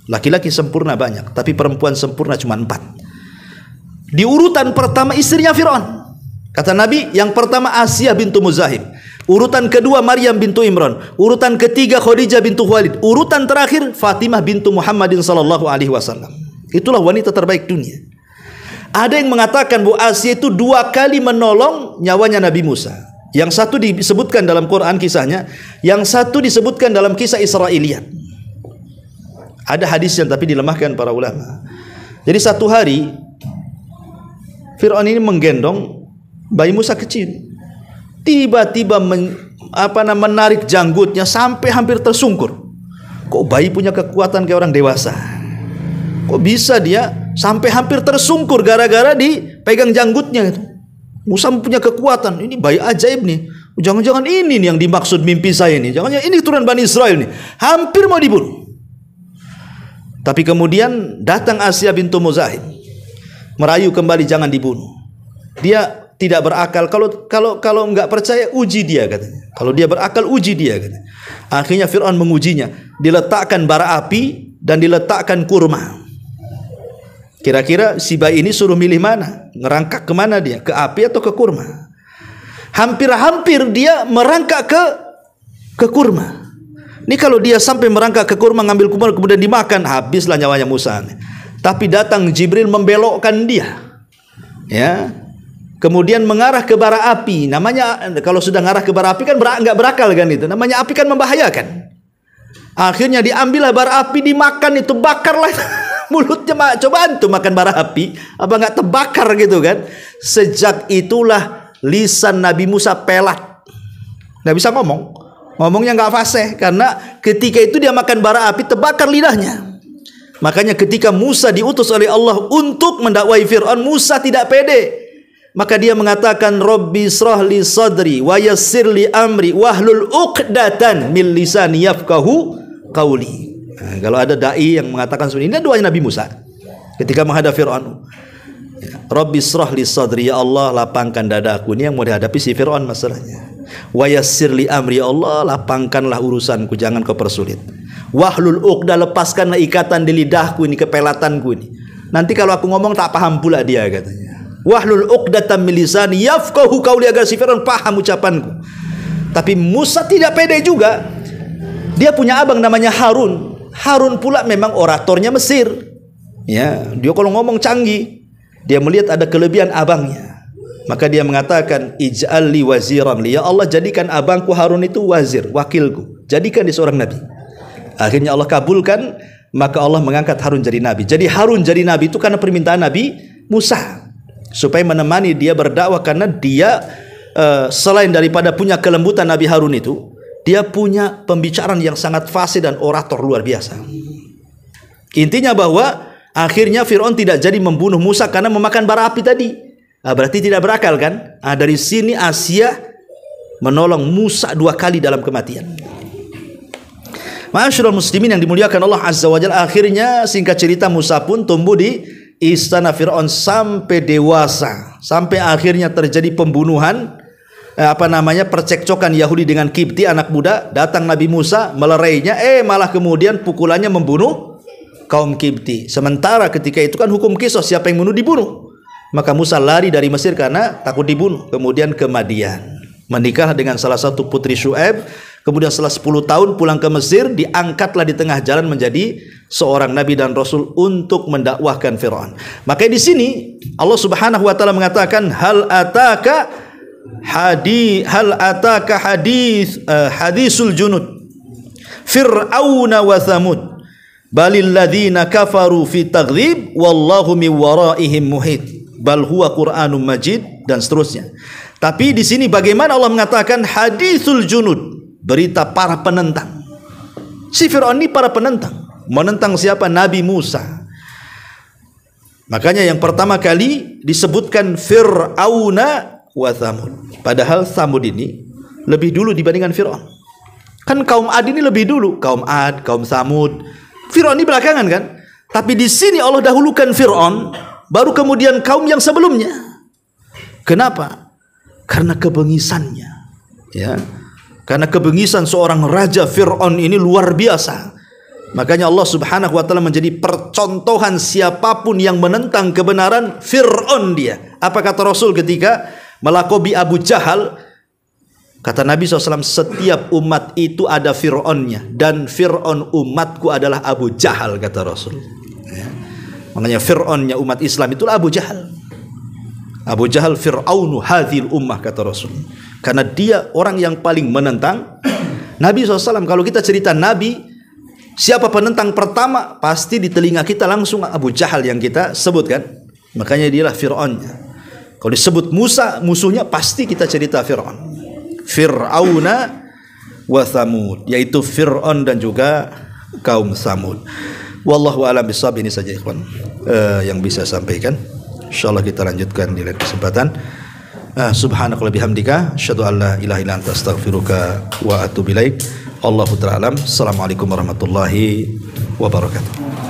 Laki-laki sempurna banyak, tapi perempuan sempurna cuma 4. Di urutan pertama istrinya Fir'aun. Kata Nabi, yang pertama Asiyah bintu Muzahim, urutan kedua Maryam bintu Imran, urutan ketiga Khadijah bintu Khuwailid, urutan terakhir Fatimah bintu Muhammadin sallallahu alaihi wasallam. Itulah wanita terbaik dunia. Ada yang mengatakan bahwa Asiyah itu 2 kali menolong nyawanya Nabi Musa. Yang satu disebutkan dalam Quran kisahnya, yang satu disebutkan dalam kisah Israiliyat. Ada hadisnya tapi dilemahkan para ulama. Jadi satu hari Fir'aun ini menggendong bayi Musa kecil. Tiba-tiba menarik janggutnya sampai hampir tersungkur. Kok bayi punya kekuatan kayak orang dewasa? Kok bisa dia sampai hampir tersungkur gara-gara dipegang janggutnya itu? Musa punya kekuatan. Ini bayi ajaib nih. Jangan-jangan ini nih yang dimaksud mimpi saya ini. Jangan-jangan ini turunan Bani Israel nih. Hampir mau dibunuh. Tapi kemudian datang Asiyah bintu Muzahim merayu kembali jangan dibunuh. Dia tidak berakal. Kalau enggak percaya uji dia, katanya. Kalau dia berakal uji dia, katanya. Akhirnya Fir'aun mengujinya. Diletakkan bara api dan diletakkan kurma. Kira-kira si bayi ini suruh milih mana? Ngerangkak kemana dia? Ke api atau ke kurma? Hampir-hampir dia merangkak ke kurma. Ini kalau dia sampai merangkak ke kurma, ngambil kurma kemudian dimakan, habislah nyawanya Musa. Tapi datang Jibril membelokkan dia. Ya. Kemudian mengarah ke bara api. Namanya kalau sudah mengarah ke bara api kan enggak berakal kan itu. Namanya api kan membahayakan. Akhirnya diambillah bara api, dimakan itu, bakarlah mulutnya. Coba antum makan bara api, apa enggak terbakar gitu kan? Sejak itulah lisan Nabi Musa pelat. Enggak bisa ngomong. Ngomongnya nggak fasih karena ketika itu dia makan bara api terbakar lidahnya. Makanya ketika Musa diutus oleh Allah untuk mendakwai Fir'aun, Musa tidak pede. Maka dia mengatakan, Rabbi shrah li sadri wa yassir li amri wahlul uqdatan min lisani yafqahu qauli. Nah, kalau ada dai yang mengatakan seperti ini, doanya Nabi Musa ketika menghadap Fir'aun. Rabbi shrah li sadri, ya Allah lapangkan dadaku. Ini yang mau dihadapi si Fir'aun masalahnya. Wa yassir li amri, ya Allah lapangkanlah urusanku, jangan kau persulit. Wahlul uqdah, lepaskanlah ikatan di lidahku ini, kepelatanku ini. Nanti kalau aku ngomong tak paham pula dia, katanya. wahlul 'uqdatam min lisani yafqahu qawli, agar si Firaun paham ucapanku. Tapi Musa tidak pede juga. Dia punya abang namanya Harun. Harun pula memang oratornya Mesir. Ya, dia kalau ngomong canggih. Dia melihat ada kelebihan abangnya. Maka dia mengatakan, ij'al li waziran li, ya Allah jadikan abangku Harun itu wazir, wakilku. Jadikan dia seorang nabi. Akhirnya Allah kabulkan, maka Allah mengangkat Harun jadi nabi. Jadi Harun jadi nabi itu karena permintaan Nabi Musa, supaya menemani dia berdakwah, karena dia selain daripada punya kelembutan Nabi Harun itu, dia punya pembicaraan yang sangat fasih dan orator luar biasa. Intinya bahwa akhirnya Fir'aun tidak jadi membunuh Musa karena memakan bara api tadi. Berarti tidak berakal kan? Dari sini Asia menolong Musa 2 kali dalam kematian. Ma'asyiral muslimin yang dimuliakan Allah Azza wa Jalla, akhirnya singkat cerita Musa pun tumbuh di istana Fir'aun sampai dewasa, sampai akhirnya terjadi pembunuhan, percekcokan Yahudi dengan Kipti, anak muda. Datang Nabi Musa melerainya, malah kemudian pukulannya membunuh kaum Kipti. Sementara ketika itu kan hukum kisos, siapa yang bunuh dibunuh. Maka Musa lari dari Mesir karena takut dibunuh. Kemudian ke Madian, menikah dengan salah satu putri Syu'aib. Kemudian setelah 10 tahun pulang ke Mesir, diangkatlah di tengah jalan menjadi seorang nabi dan rasul untuk mendakwahkan Fir'aun. Maka di sini Allah Subhanahu wa taala mengatakan, hal ataka hadisul junud Fir'auna wa Thamud balil ladzina kafaru fi taghdhib wallahu min waraihim muhit bal huwa Qur'anun Majid, dan seterusnya. Tapi di sini bagaimana Allah mengatakan hadisul junud, berita para penentang. Si Fir'aun ini para penentang. Menentang siapa? Nabi Musa. Makanya yang pertama kali disebutkan Fir'auna wa Thamud. Padahal Thamud ini lebih dulu dibandingkan Fir'aun. Kan kaum Ad ini lebih dulu. Kaum Ad, kaum Thamud. Fir'aun ini belakangan kan? Tapi di sini Allah dahulukan Fir'aun, baru kemudian kaum yang sebelumnya. Kenapa? Karena kebengisannya. Ya. Karena kebengisan seorang raja Fir'aun ini luar biasa. Makanya Allah Subhanahu wa taala menjadi percontohan siapapun yang menentang kebenaran, Fir'aun dia. Apa kata Rasul ketika melakobi Abu Jahal? Kata Nabi SAW, setiap umat itu ada Fir'aunnya, dan Fir'aun umatku adalah Abu Jahal, kata Rasul. Ya. Makanya Fir'aunnya umat Islam itulah Abu Jahal. Abu Jahal Fir'aunu hadhil ummah, kata Rasul. Karena dia orang yang paling menentang Nabi SAW. Kalau kita cerita Nabi, siapa penentang pertama? Pasti di telinga kita langsung Abu Jahal yang kita sebutkan. Makanya dialah Fir'aunnya. Kalau disebut Musa, musuhnya pasti kita cerita Fir'aun. Fir'auna wa Thamud, yaitu Fir'aun dan juga kaum Thamud. Wallahu a'lam bishawab. Ini saja ikhwan yang bisa sampaikan. Insyaallah kita lanjutkan di lain kesempatan. Subhanakallahumma bihamdika asyhadu an la ilaha illa anta astaghfiruka wa atubu ilaik. Allahu ta'ala alam. Assalamualaikum warahmatullahi wabarakatuh.